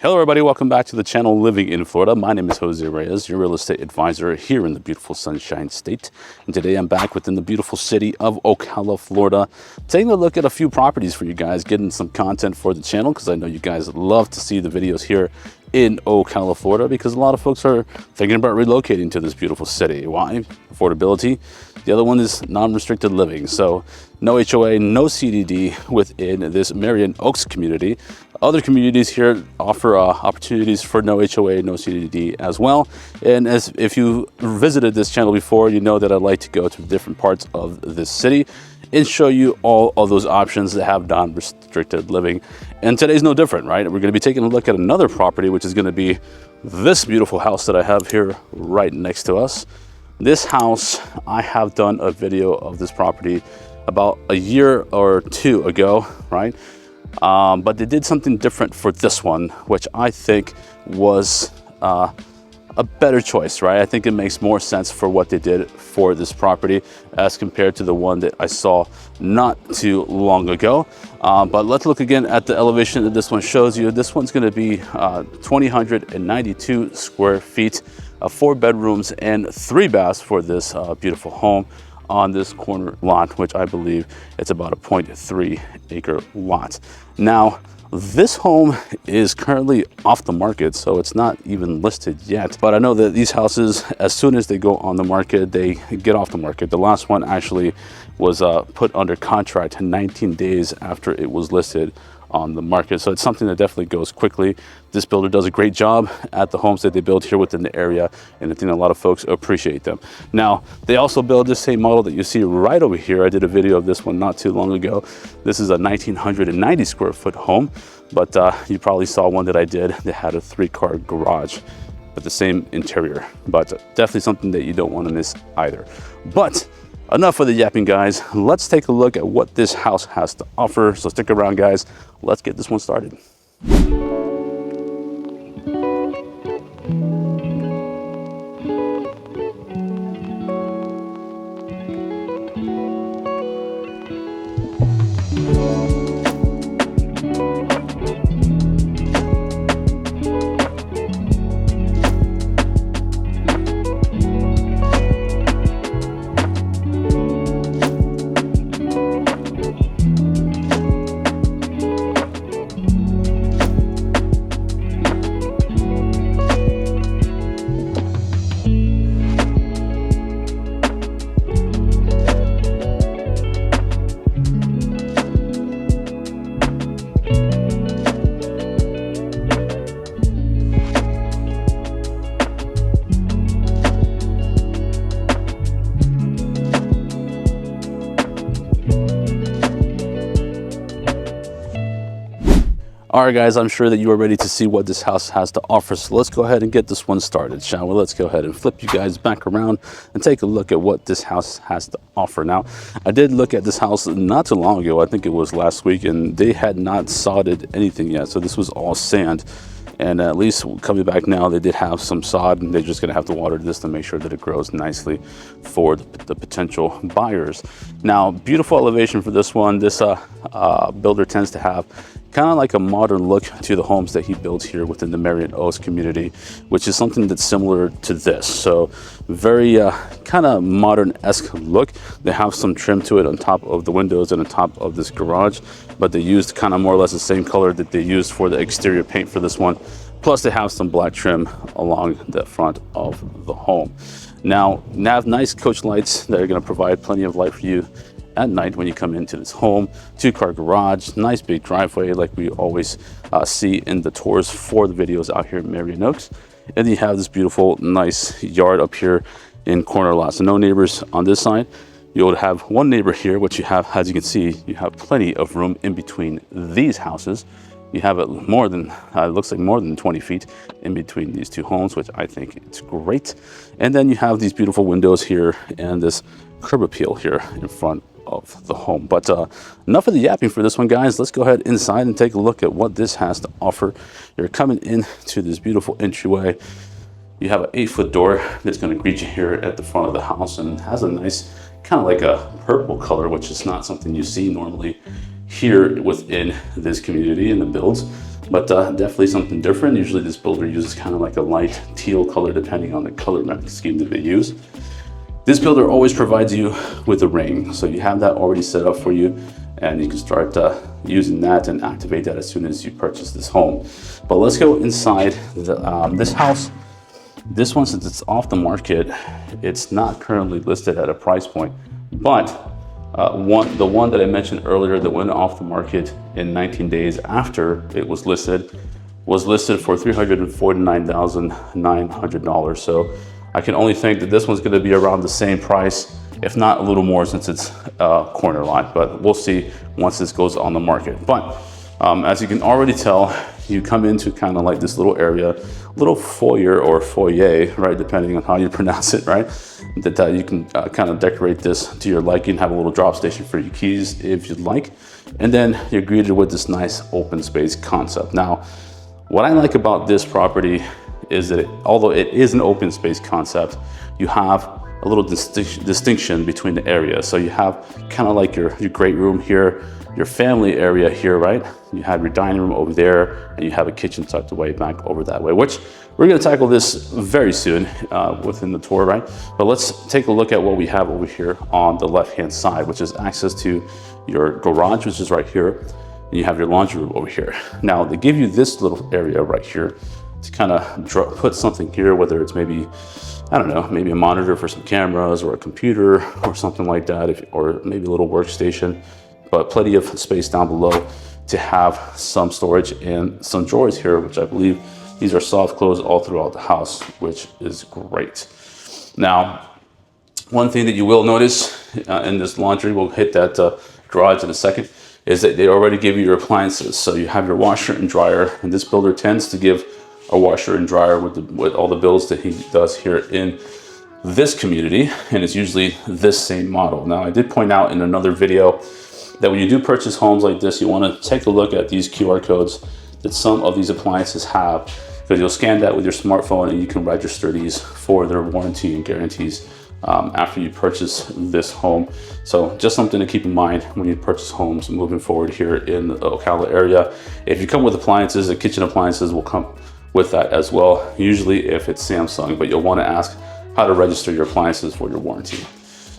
Hello everybody, welcome back to the channel Living in Florida. My name is Jose Reyes, your real estate advisor here in the beautiful Sunshine State. And today I'm back within the beautiful city of Ocala, Florida, taking a look at a few properties for you guys, getting some content for the channel because I know you guys love to see the videos here in Ocala, Florida, because a lot of folks are thinking about relocating to this beautiful city. Why? Affordability. The other one is non-restricted living. So no HOA, no CDD within this Marion Oaks community. Other communities here offer opportunities for no HOA, no CDD as well. And as if you visited this channel before, you know that I like to go to different parts of this city and show you all of those options that have non-restricted living. And today's no different, right? We're going to be taking a look at another property, which is going to be this beautiful house that I have here right next to us. This house, I have done a video of this property about a year or two ago, right? But they did something different for this one, which I think was a better choice, right? I think it makes more sense for what they did for this property as compared to the one that I saw not too long ago. But let's look again at the elevation that this one shows you. This one's going to be 2,092 square feet, 4 bedrooms and 3 baths for this beautiful home on this corner lot, which I believe it's about a 0.3 acre lot. Now, this home is currently off the market, so it's not even listed yet. But I know that these houses, as soon as they go on the market, they get off the market. The last one actually was put under contract 19 days after it was listed on the market. So it's something that definitely goes quickly. This builder does a great job at the homes that they build here within the area, and I think a lot of folks appreciate them. Now, they also build the same model that you see right over here. I did a video of this one not too long ago. This is a 1,990 square foot home, but you probably saw one that I did that had a 3-car garage with the same interior, but definitely something that you don't want to miss either. But enough of the yapping, guys. Let's take a look at what this house has to offer. So stick around, guys. Let's get this one started. All right, guys, I'm sure that you are ready to see what this house has to offer. So let's go ahead and get this one started, shall we? Let's go ahead and flip you guys back around and take a look at what this house has to offer. Now, I did look at this house not too long ago. I think it was last week, and they had not sodded anything yet. So this was all sand. And at least coming back now, they did have some sod, and they're just going to have to water this to make sure that it grows nicely for the potential buyers. Now, beautiful elevation for this one. This builder tends to have kind of like a modern look to the homes that he builds here within the Marion Oaks community, which is something that's similar to this. So very kind of modern-esque look. They have some trim to it on top of the windows and on top of this garage, but they used kind of more or less the same color that they used for the exterior paint for this one. Plus they have some black trim along the front of the home. Now, they have nice coach lights that are going to provide plenty of light for you at night when you come into this home. 2-car garage, nice big driveway like we always see in the tours for the videos out here in Marion Oaks. And then you have this beautiful, nice yard up here in corner lot. So no neighbors on this side. You'll have one neighbor here, which you have, as you can see, you have plenty of room in between these houses. You have it more than, looks like more than 20 feet in between these two homes, which I think it's great. And then you have these beautiful windows here and this curb appeal here in front of the home. But enough of the yapping for this one, guys. Let's go ahead inside and take a look at what this has to offer. You're coming into this beautiful entryway. You have an 8-foot door that's going to greet you here at the front of the house, and has a nice kind of like a purple color, which is not something you see normally here within this community in the builds. but definitely something different. Usually this builder uses kind of like a light teal color depending on the color scheme that they use. This builder always provides you with a ring, so you have that already set up for you, and you can start using that and activate that as soon as you purchase this home. But let's go inside this house. This one, since it's off the market, it's not currently listed at a price point, but the one that I mentioned earlier that went off the market in 19 days after it was listed for $349,900. So I can only think that this one's going to be around the same price, if not a little more, since it's a corner lot, but we'll see once this goes on the market. But as you can already tell, you come into kind of like this little area, little foyer or foyer, right, depending on how you pronounce it, right, that you can kind of decorate this to your liking, have a little drop station for your keys if you'd like, and then you're greeted with this nice open space concept. Now, what I like about this property is that although it is an open space concept, you have a little distinction between the areas. So you have kind of like your great room here, your family area here, right? You have your dining room over there, and you have a kitchen tucked away back over that way, which we're gonna tackle this very soon within the tour, right? But let's take a look at what we have over here on the left-hand side, which is access to your garage, which is right here, and you have your laundry room over here. Now, they give you this little area right here to kind of put something here, whether it's maybe, I don't know, maybe a monitor for some cameras or a computer or something like that, or maybe a little workstation, but plenty of space down below to have some storage and some drawers here, which I believe these are soft close all throughout the house, which is great. Now, one thing that you will notice in this laundry, we'll hit that garage in a second, is that they already give you your appliances. So you have your washer and dryer, and this builder tends to give a washer and dryer with all the builds that he does here in this community, and it's usually this same model. Now, I did point out in another video that when you do purchase homes like this, you want to take a look at these QR codes that some of these appliances have, because you'll scan that with your smartphone and you can register these for their warranty and guarantees after you purchase this home. So just something to keep in mind when you purchase homes moving forward here in the Ocala area. If you come with appliances, the kitchen appliances will come with that as well, usually if it's Samsung, but you'll want to ask how to register your appliances for your warranty.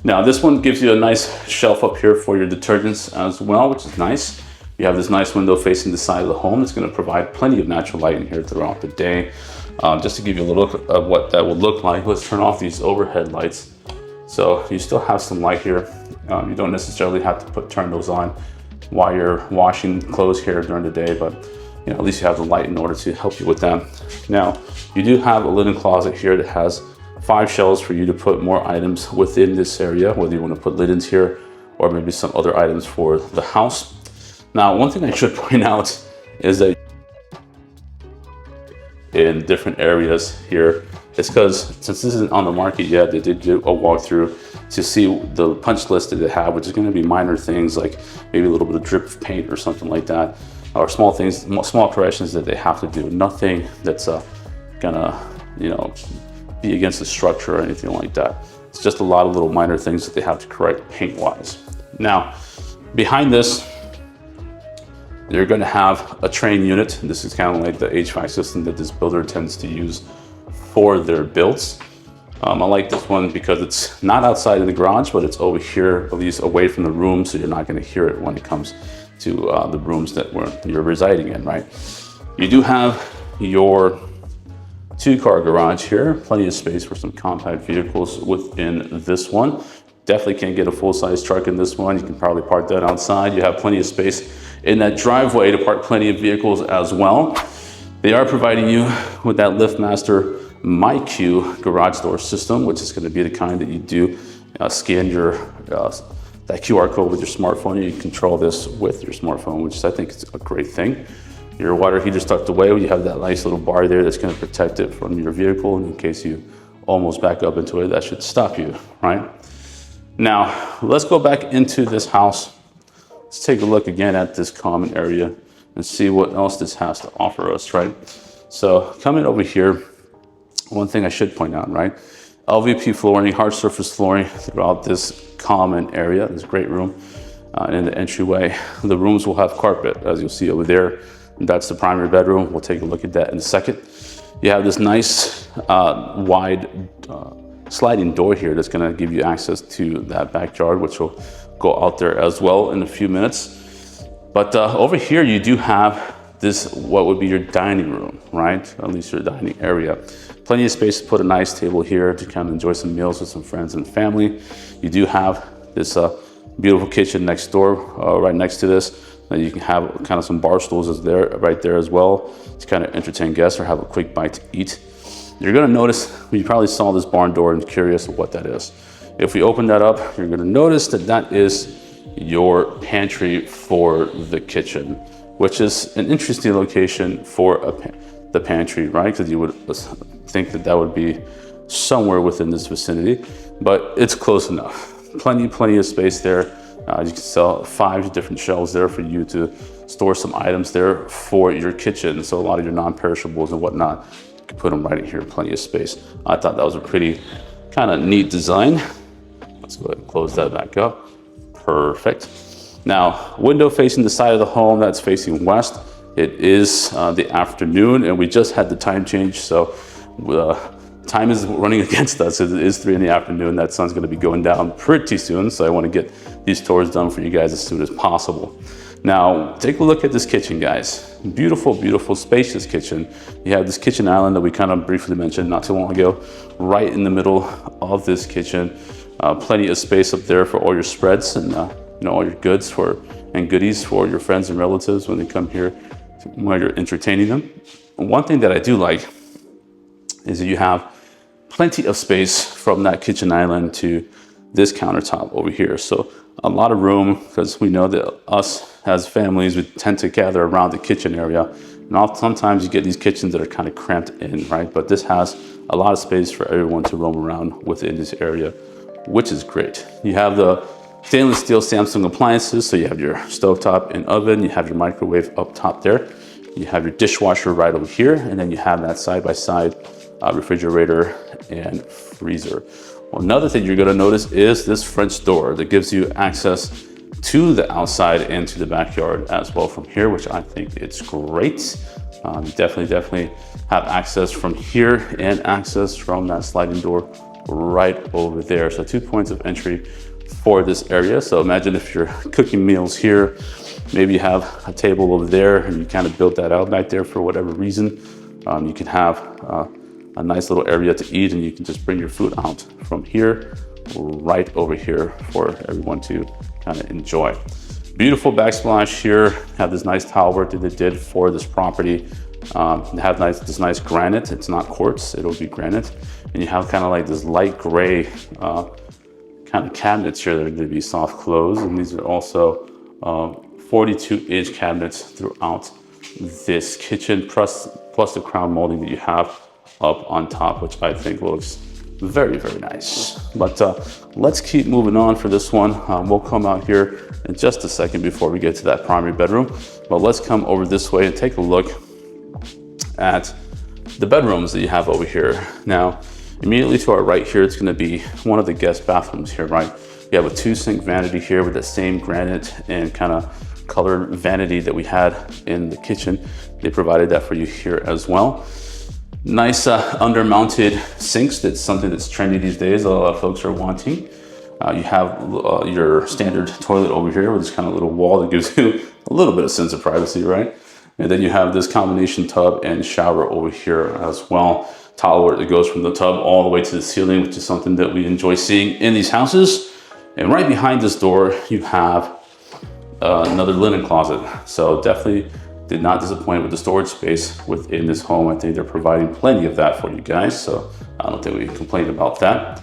Now, this one gives you a nice shelf up here for your detergents as well, which is nice. You have this nice window facing the side of the home. It's going to provide plenty of natural light in here throughout the day. Just to give you a look of what that would look like, let's turn off these overhead lights. So you still have some light here. You don't necessarily have to turn those on while you're washing clothes here during the day, but you know, at least you have the light in order to help you with that. Now, you do have a linen closet here that has 5 shelves for you to put more items within this area, whether you want to put linens here or maybe some other items for the house. Now, one thing I should point out is that in different areas here, it's because since this isn't on the market yet, they did do a walkthrough to see the punch list that they have, which is going to be minor things like maybe a little bit of drip of paint or something like that, or small things, small corrections that they have to do. Nothing that's gonna, you know, be against the structure or anything like that. It's just a lot of little minor things that they have to correct paint-wise. Now, behind this, you're going to have a train unit. This is kind of like the HVAC system that this builder tends to use for their builds. I like this one because it's not outside in the garage, but it's over here, at least away from the room, so you're not going to hear it when it comes to the rooms that you're residing in, right? You do have your 2-car garage here, plenty of space for some compact vehicles within this one. Definitely can't get a full-size truck in this one. You can probably park that outside. You have plenty of space in that driveway to park plenty of vehicles as well. They are providing you with that LiftMaster MyQ garage door system, which is going to be the kind that you do scan your that QR code with your smartphone. You can control this with your smartphone, which I think is a great thing. Your water heater's tucked away. You have that nice little bar there that's going to protect it from your vehicle. And in case you almost back up into it, that should stop you, right? Now, let's go back into this house. Let's take a look again at this common area and see what else this has to offer us, right? So coming over here, one thing I should point out, right? LVP flooring, hard surface flooring throughout this common area, this great room. In the entryway, the rooms will have carpet, as you'll see over there. That's the primary bedroom. We'll take a look at that in a second. You have this nice wide sliding door here that's going to give you access to that backyard, which will go out there as well in a few minutes. But over here you do have this, what would be your dining room, right? At least your dining area. Plenty of space to put a nice table here to kind of enjoy some meals with some friends and family. You do have this beautiful kitchen next door, right next to this. You can have kind of some bar stools right there as well to kind of entertain guests or have a quick bite to eat. You're gonna notice, you probably saw this barn door and curious what that is. If we open that up, you're gonna notice that that is your pantry for the kitchen, which is an interesting location for the pantry, right? Because you would think that that would be somewhere within this vicinity, but it's close enough. Plenty of space there. You can sell 5 different shelves there for you to store some items there for your kitchen. So a lot of your non-perishables and whatnot, you can put them right in here, plenty of space. I thought that was a pretty kind of neat design. Let's go ahead and close that back up. Perfect. Now, window facing the side of the home that's facing west. It is the afternoon and we just had the time change. So time is running against us. It is 3 in the afternoon. That sun's gonna be going down pretty soon. So I wanna get these tours done for you guys as soon as possible. Now, take a look at this kitchen, guys. Beautiful, beautiful, spacious kitchen. You have this kitchen island that we kind of briefly mentioned not too long ago, right in the middle of this kitchen. Plenty of space up there for all your spreads and all your goods and goodies for your friends and relatives when they come here while you're entertaining them. One thing that I do like is that you have plenty of space from that kitchen island to this countertop over here. So a lot of room, because we know that us as families, we tend to gather around the kitchen area. And sometimes you get these kitchens that are kind of cramped in, right? But this has a lot of space for everyone to roam around within this area, which is great. You have the stainless steel Samsung appliances. So you have your stovetop and oven, you have your microwave up top there. You have your dishwasher right over here. And then you have that side-by-side refrigerator and freezer. Well, another thing you're gonna notice is this French door that gives you access to the outside and to the backyard as well from here, which I think it's great. Definitely have access from here and access from that sliding door right over there. So 2 points of entry for this area. So imagine if you're cooking meals here, maybe you have a table over there and you kind of built that out back there for whatever reason. You can have a nice little area to eat and you can just bring your food out from here right over here for everyone to kind of enjoy. Beautiful backsplash here. Have this nice tile work that they did for this property. They have this nice granite. It's not quartz, it'll be granite. And you have kind of like this light gray kind of cabinets here that are going to be soft close. And these are also 42-inch cabinets throughout this kitchen, plus the crown molding that you have up on top, which I think looks very, very nice. But let's keep moving on for this one. We'll come out here in just a second before we get to that primary bedroom. But let's come over this way and take a look at the bedrooms that you have over here. Now, immediately to our right here, it's gonna be one of the guest bathrooms here, right? You have a 2-sink vanity here with the same granite and kind of colored vanity that we had in the kitchen. They provided that for you here as well. Nice under-mounted sinks. That's something that's trendy these days. A lot of folks are wanting. You have your standard toilet over here with this kind of little wall that gives you a little bit of sense of privacy, right? And then you have this combination tub and shower over here as well. Tile work that goes from the tub all the way to the ceiling, which is something that we enjoy seeing in these houses. And right behind this door, you have another linen closet. So definitely did not disappoint with the storage space within this home. I think they're providing plenty of that for you guys. So I don't think we can complain about that.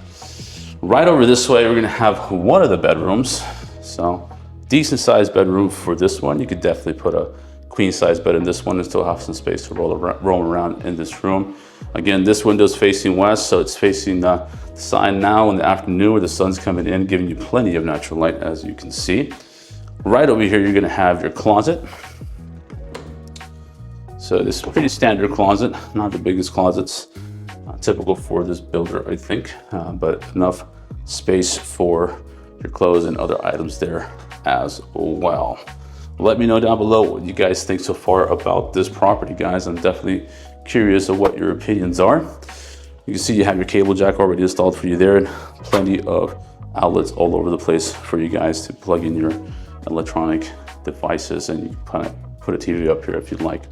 Right over this way, we're gonna have one of the bedrooms. So decent sized bedroom for this one. You could definitely put a queen size bed in this one and still have some space to roam around in this room. Again, this window is facing west, so it's facing the sign now in the afternoon where the sun's coming in, giving you plenty of natural light, as you can see. Right over here, you're gonna have your closet. So this is a pretty standard closet, not the biggest closets, typical for this builder, I think, but enough space for your clothes and other items there as well. Let me know down below what you guys think so far about this property, guys. I'm definitely curious of what your opinions are. You can see you have your cable jack already installed for you there, and plenty of outlets all over the place for you guys to plug in your electronic devices, and you can kind of put a TV up here if you'd like.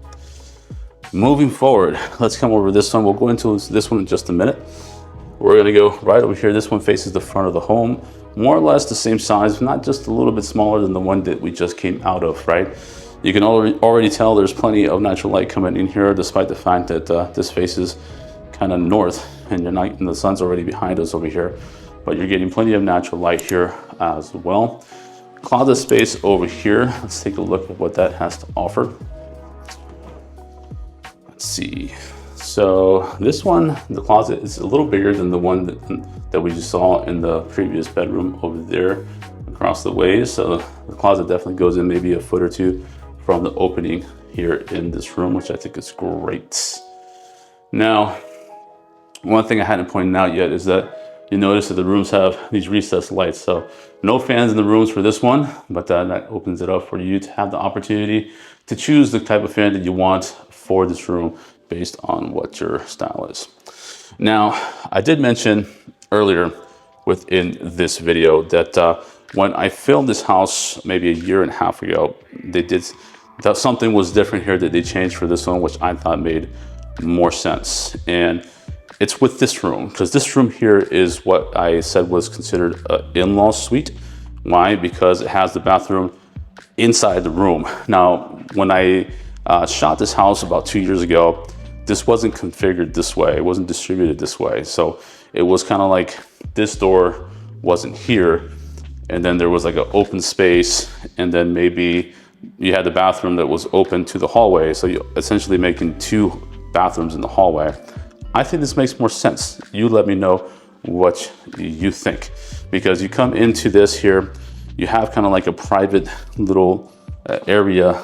Moving forward, let's come over this one. We'll go into this one in just a minute. We're gonna go right over here. This one faces the front of the home, more or less the same size, not just a little bit smaller than the one that we just came out of, right? You can already tell there's plenty of natural light coming in here, despite the fact that this faces kind of north, and the sun's already behind us over here, but you're getting plenty of natural light here as well. Closet space over here. Let's take a look at what that has to offer. Let's see. So this one, the closet is a little bigger than the one that we just saw in the previous bedroom over there across the way. So the closet definitely goes in maybe a foot or two from the opening here in this room, which I think is great. Now, one thing I hadn't pointed out yet is that you notice that the rooms have these recessed lights. So no fans in the rooms for this one, but that opens it up for you to have the opportunity to choose the type of fan that you want for this room based on what your style is. Now, I did mention earlier within this video that when I filmed this house maybe a year and a half ago, that something was different here that they changed for this one, which I thought made more sense. And it's with this room, because this room here is what I said was considered an in-law suite. Why? Because it has the bathroom inside the room. Now, when I shot this house about 2 years ago, this wasn't configured this way. It wasn't distributed this way. So it was kind of like this door wasn't here, and then there was like an open space, and then maybe you had the bathroom that was open to the hallway. So you're essentially making 2 bathrooms in the hallway. I think this makes more sense. You let me know what you think, because you come into this here, you have kind of like a private little area,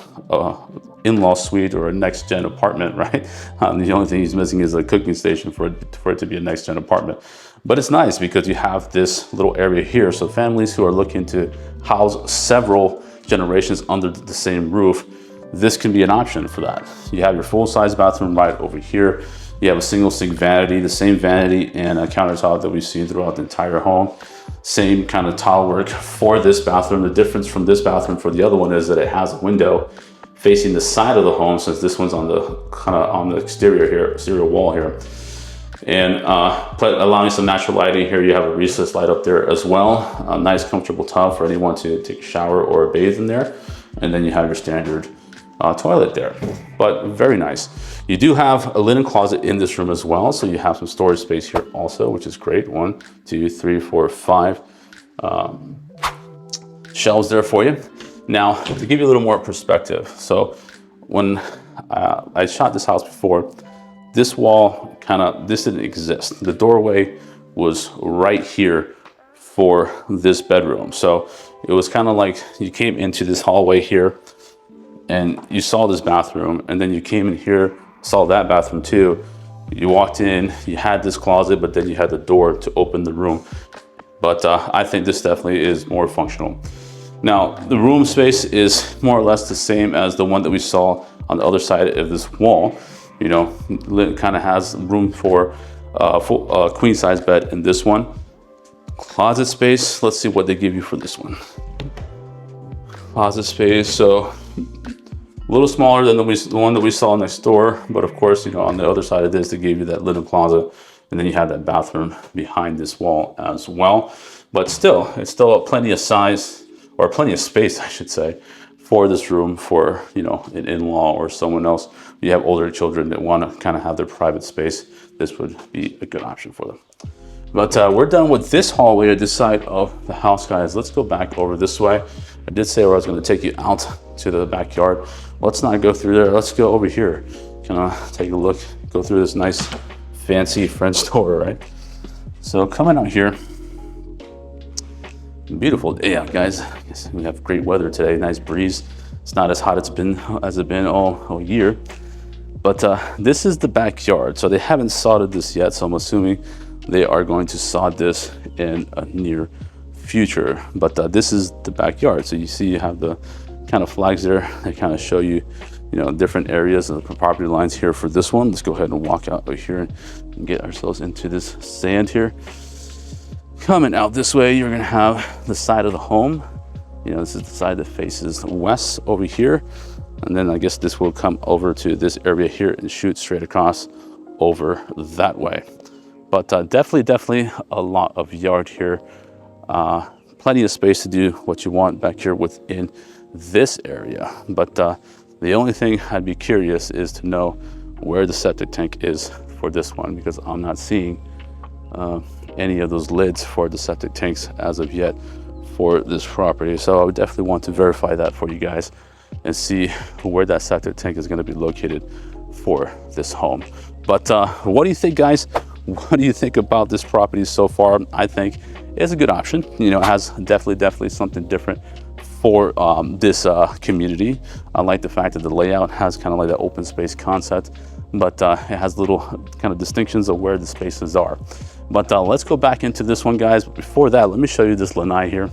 in-law suite or a next-gen apartment, right? The only thing he's missing is a cooking station for it to be a next-gen apartment. But it's nice because you have this little area here. So families who are looking to house several generations under the same roof, this can be an option for that. You have your full-size bathroom right over here. You have a single sink vanity, the same vanity and a countertop that we've seen throughout the entire home. Same kind of tile work for this bathroom. The difference from this bathroom for the other one is that it has a window facing the side of the home, since this one's on the kind of on the exterior wall here. And allowing some natural lighting here. You have a recessed light up there as well. A nice comfortable tub for anyone to take a shower or bathe in there. And then you have your standard toilet there, but very nice. You do have a linen closet in this room as well, so you have some storage space here also, which is great. 1, 2, 3, 4, 5 shelves there for you. Now, to give you a little more perspective, so when I shot this house before, this wall this didn't exist. The doorway was right here for this bedroom. So it was kind of like you came into this hallway here and you saw this bathroom, and then you came in here, saw that bathroom too. You walked in, you had this closet, but then you had the door to open the room. But I think this definitely is more functional. Now, the room space is more or less the same as the one that we saw on the other side of this wall. You know, it kind of has room for a full queen size bed in this one. Closet space, let's see what they give you for this one. Closet space, so a little smaller than the one that we saw next door, but of course, you know, on the other side of this, they gave you that linen closet, and then you have that bathroom behind this wall as well. But still, it's still plenty of size, or plenty of space, I should say, for this room for, you know, an in-law or someone else. You have older children that want to kind of have their private space. This would be a good option for them. But we're done with this hallway at this side of the house, guys. Let's go back over this way. I did say I was going to take you out to the backyard. Let's not go through there. Let's go over here. Kind of take a look, go through this nice, fancy French door, right? So coming out here, beautiful day out, guys. I guess we have great weather today. Nice breeze. It's not as hot as it's been all year. But this is the backyard. So they haven't sodded this yet. So I'm assuming they are going to sod this in a near future. But this is the backyard. So you see you have the kind of flags there that kind of show you, different areas of the property lines here for this one. Let's go ahead and walk out over here and get ourselves into this sand here. Coming out this way, you're gonna have the side of the home. This is the side that faces west over here. And then I guess this will come over to this area here and shoot straight across over that way. But definitely a lot of yard here. Plenty of space to do what you want back here within this area. But the only thing I'd be curious is to know where the septic tank is for this one, because I'm not seeing any of those lids for the septic tanks as of yet for this property. So I would definitely want to verify that for you guys and see where that septic tank is going to be located for this home. But what do you think, guys? What do you think about this property so far? I think it's a good option. It has definitely something different for this community. I like the fact that the layout has kind of like that open space concept, but it has little kind of distinctions of where the spaces are. But let's go back into this one, guys. But before that, let me show you this lanai here.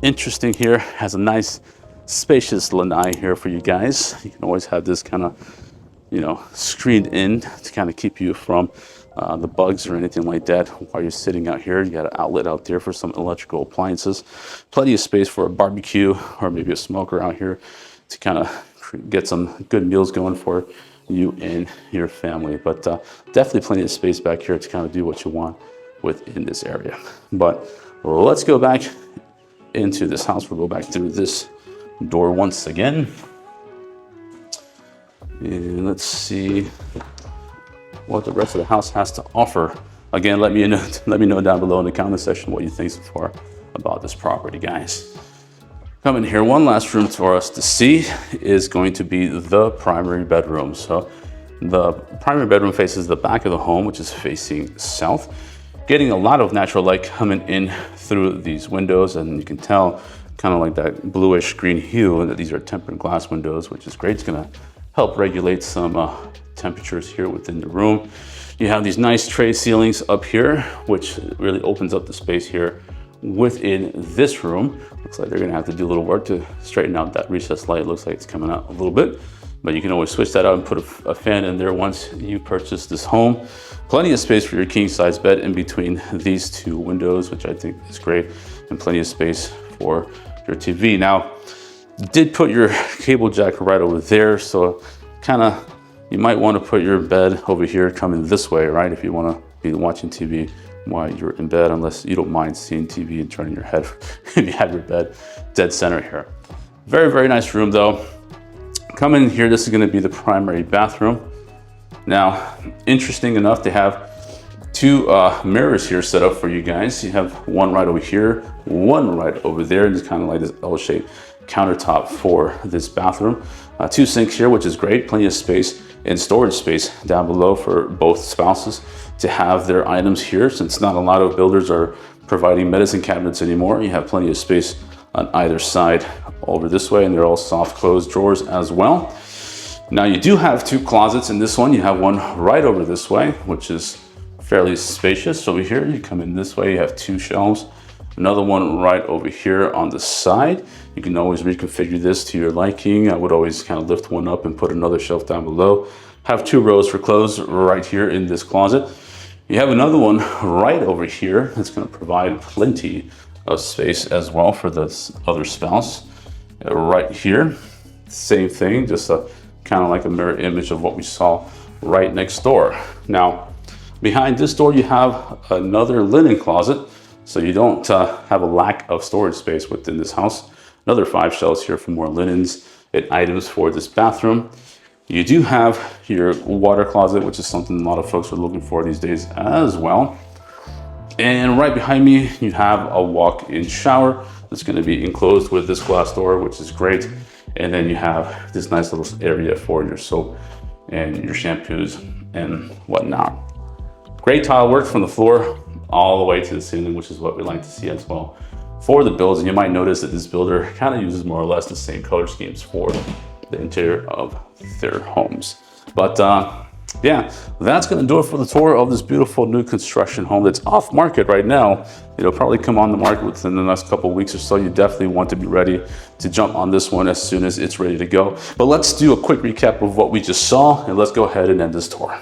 Interesting here, has a nice spacious lanai here for you guys. You can always have this kind of, screened in to kind of keep you from the bugs or anything like that while you're sitting out here. You got an outlet out there for some electrical appliances. Plenty of space for a barbecue or maybe a smoker out here to kind of get some good meals going for you and your family. But definitely plenty of space back here to kind of do what you want within this area. But let's go back into this house. We'll go back through this door once again. And let's see what the rest of the house has to offer. Again, let me know down below in the comment section what you think so far about this property, guys. Coming here, one last room for us to see is going to be the primary bedroom. So the primary bedroom faces the back of the home, which is facing south, getting a lot of natural light coming in through these windows. And you can tell kind of like that bluish green hue, and that these are tempered glass windows, which is great. It's gonna help regulate some temperatures here within the room. You have these nice tray ceilings up here, which really opens up the space here within this room. Looks like they're gonna have to do a little work to straighten out that recessed light. Looks like it's coming out a little bit, but you can always switch that out and put a fan in there once you purchase this home. Plenty of space for your king size bed in between these two windows, which I think is great, and plenty of space for your TV. Now, did put your cable jack right over there, so kind of you might want to put your bed over here coming this way, right? If you want to be watching TV while you're in bed, unless you don't mind seeing TV and turning your head if you have your bed dead center here. Very nice room though. Come in here, this is going to be the primary bathroom. Now, interesting enough, they have two mirrors here set up for you guys. You have one right over here, one right over there, and it's kind of like this L-shaped countertop for this bathroom. Two sinks here, which is great. Plenty of space and storage space down below for both spouses to have their items here, since not a lot of builders are providing medicine cabinets anymore. You have plenty of space on either side over this way, and they're all soft closed drawers as well. Now you do have two closets in this one. You have one right over this way, which is fairly spacious. Over here, you come in this way, you have two shelves. Another one right over here on the side. You can always reconfigure this to your liking. I would always kind of lift one up and put another shelf down below. Have two rows for clothes right here in this closet. You have another one right over here that's going to provide plenty of space as well for this other spouse. Right here, same thing, just a kind of like a mirror image of what we saw right next door. Now, behind this door, you have another linen closet, so you don't have a lack of storage space within this house. Another 5 shelves here for more linens and items for this bathroom. You do have your water closet, which is something a lot of folks are looking for these days as well. And right behind me, you have a walk-in shower that's going to be enclosed with this glass door, which is great. And then you have this nice little area for your soap and your shampoos and whatnot. Great tile work from the floor all the way to the ceiling, which is what we like to see as well for the builds. And you might notice that this builder kind of uses more or less the same color schemes for the interior of their homes. But Yeah, that's going to do it for the tour of this beautiful new construction home that's off market right now. It'll probably come on the market within the next couple of weeks or so. You definitely want to be ready to jump on this one as soon as it's ready to go. But let's do a quick recap of what we just saw, and let's go ahead and end this tour.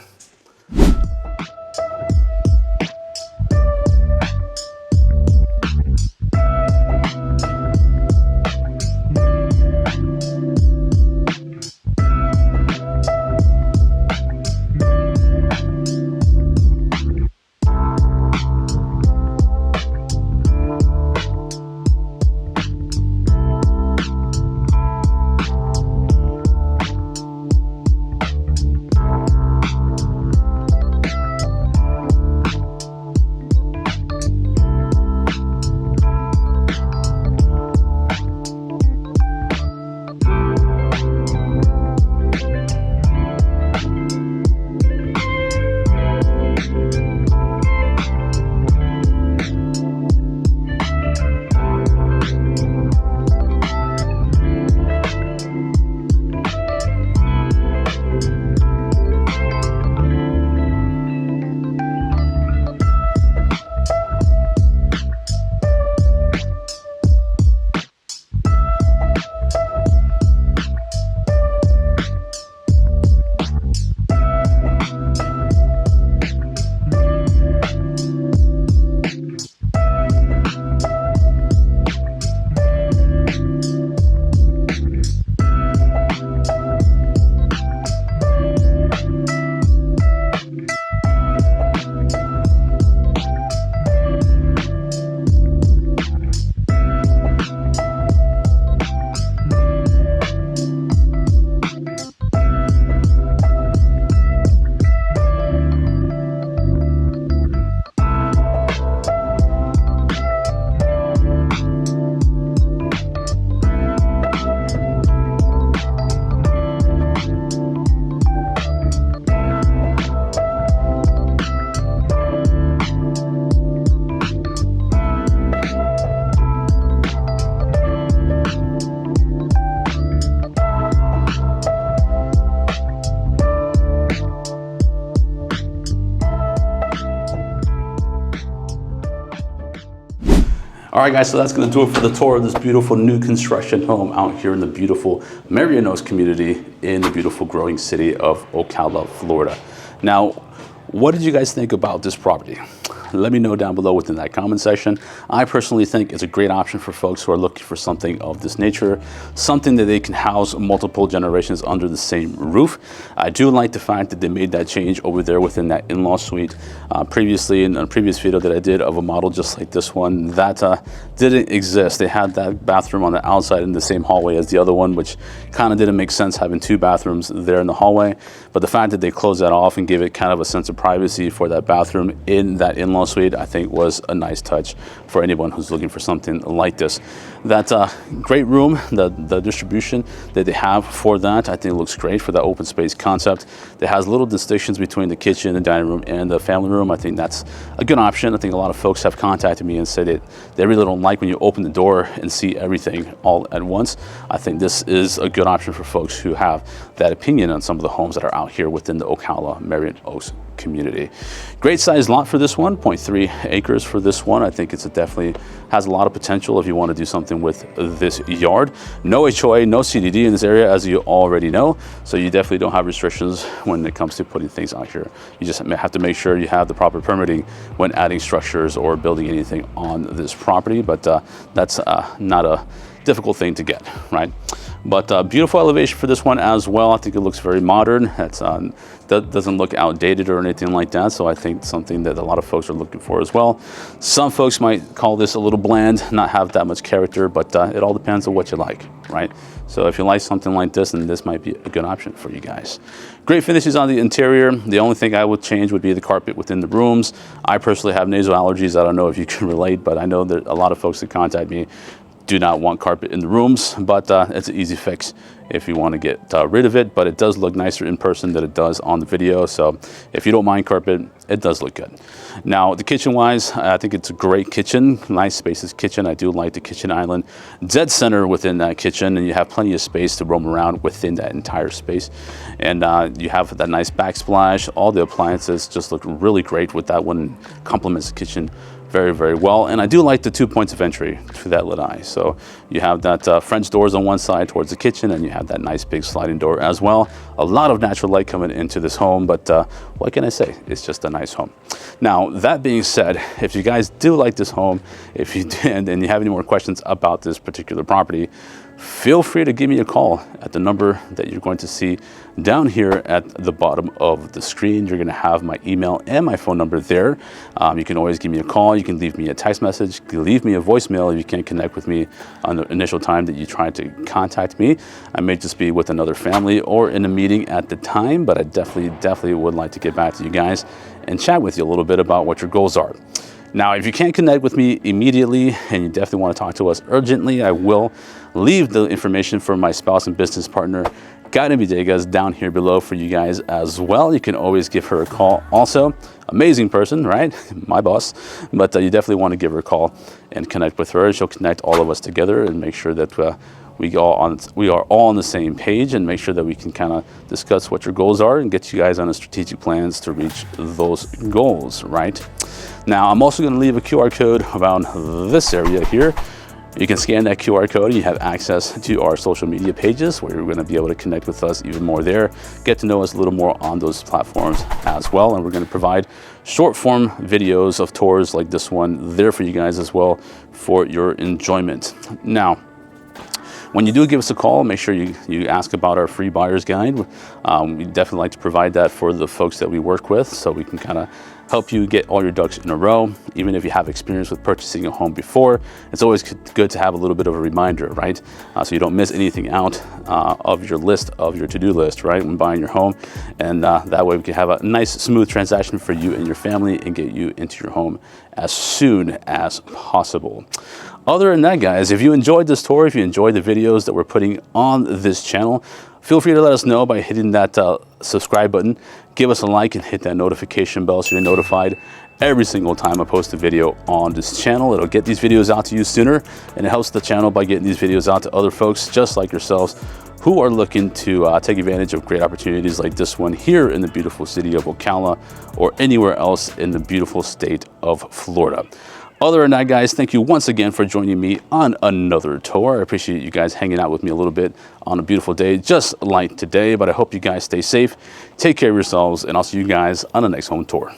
All right, guys, so that's going to do it for the tour of this beautiful new construction home out here in the beautiful Marion Oaks community in the beautiful growing city of Ocala, Florida. Now, what did you guys think about this property? Let me know down below within that comment section. I personally think it's a great option for folks who are looking for something of this nature, something that they can house multiple generations under the same roof. I do like the fact that they made that change over there within that in-law suite. Previously, in a previous video that I did of a model just like this one, that didn't exist. They had that bathroom on the outside in the same hallway as the other one, which kind of didn't make sense having two bathrooms there in the hallway. But the fact that they closed that off and gave it kind of a sense of privacy for that bathroom in that in-law suite, I think was a nice touch for anyone who's looking for something like this. That great room, the distribution that they have for that, I think looks great for that open space concept. That has little distinctions between the kitchen, the dining room, and the family room. I think that's a good option. I think a lot of folks have contacted me and said that they really don't like when you open the door and see everything all at once. I think this is a good option for folks who have that opinion on some of the homes that are out here within the Ocala Marion Oaks community. Great sized lot for this one, 0.3 acres for this one. I think it's definitely has a lot of potential if you want to do something with this yard. No HOA, no CDD in this area, as you already know. So you definitely don't have restrictions when it comes to putting things out here. You just have to make sure you have the proper permitting when adding structures or building anything on this property. But that's not a difficult thing to get, right? But beautiful elevation for this one as well. I think it looks very modern. That doesn't look outdated or anything like that. So I think something that a lot of folks are looking for as well. Some folks might call this a little bland, not have that much character, but it all depends on what you like, right? So if you like something like this, then this might be a good option for you guys. Great finishes on the interior. The only thing I would change would be the carpet within the rooms. I personally have nasal allergies. I don't know if you can relate, but I know that a lot of folks that contact me do not want carpet in the rooms, but it's an easy fix if you want to get rid of it. But it does look nicer in person than it does on the video. So if you don't mind carpet, it does look good. Now, the kitchen wise, I think it's a great kitchen, nice spacious kitchen. I do like the kitchen island, dead center within that kitchen, and you have plenty of space to roam around within that entire space. And you have that nice backsplash. All the appliances just look really great with that one, complements the kitchen very, very well. And I do like the 2 points of entry to that lanai. So you have that French doors on one side towards the kitchen, and you have that nice big sliding door as well. A lot of natural light coming into this home, but what can I say? It's just a nice home. Now, that being said, if you guys do like this home, if you did, and you have any more questions about this particular property, feel free to give me a call at the number that you're going to see down here at the bottom of the screen. You're going to have my email and my phone number there. You can always give me a call. You can leave me a text message. You can leave me a voicemail if you can't connect with me on the initial time that you try to contact me. I may just be with another family or in a meeting at the time, but I definitely would like to get back to you guys and chat with you a little bit about what your goals are. Now, if you can't connect with me immediately and you definitely want to talk to us urgently, I will leave the information for my spouse and business partner, Karen Villegas, down here below for you guys as well. You can always give her a call also. Amazing person, right? My boss. But you definitely want to give her a call and connect with her. She'll connect all of us together and make sure that we are all on the same page, and make sure that we can kind of discuss what your goals are and get you guys on the strategic plans to reach those goals, right? Now, I'm also going to leave a QR code around this area here. You can scan that QR code and you have access to our social media pages, where you're going to be able to connect with us even more there, get to know us a little more on those platforms as well. And we're going to provide short form videos of tours like this one there for you guys as well for your enjoyment. Now, when you do give us a call, make sure you ask about our free buyer's guide. We definitely like to provide that for the folks that we work with, so we can kind of help you get all your ducks in a row. Even if you have experience with purchasing a home before, it's always good to have a little bit of a reminder, right? So you don't miss anything out of your list, of your to-do list, right, when buying your home. And that way we can have a nice, smooth transaction for you and your family and get you into your home as soon as possible. Other than that, guys, if you enjoyed this tour, if you enjoyed the videos that we're putting on this channel, feel free to let us know by hitting that subscribe button. Give us a like and hit that notification bell so you're notified every single time I post a video on this channel. It'll get these videos out to you sooner, and it helps the channel by getting these videos out to other folks just like yourselves who are looking to take advantage of great opportunities like this one here in the beautiful city of Ocala or anywhere else in the beautiful state of Florida. Other than that, guys, thank you once again for joining me on another tour. I appreciate you guys hanging out with me a little bit on a beautiful day just like today, but I hope you guys stay safe, take care of yourselves, and I'll see you guys on the next home tour.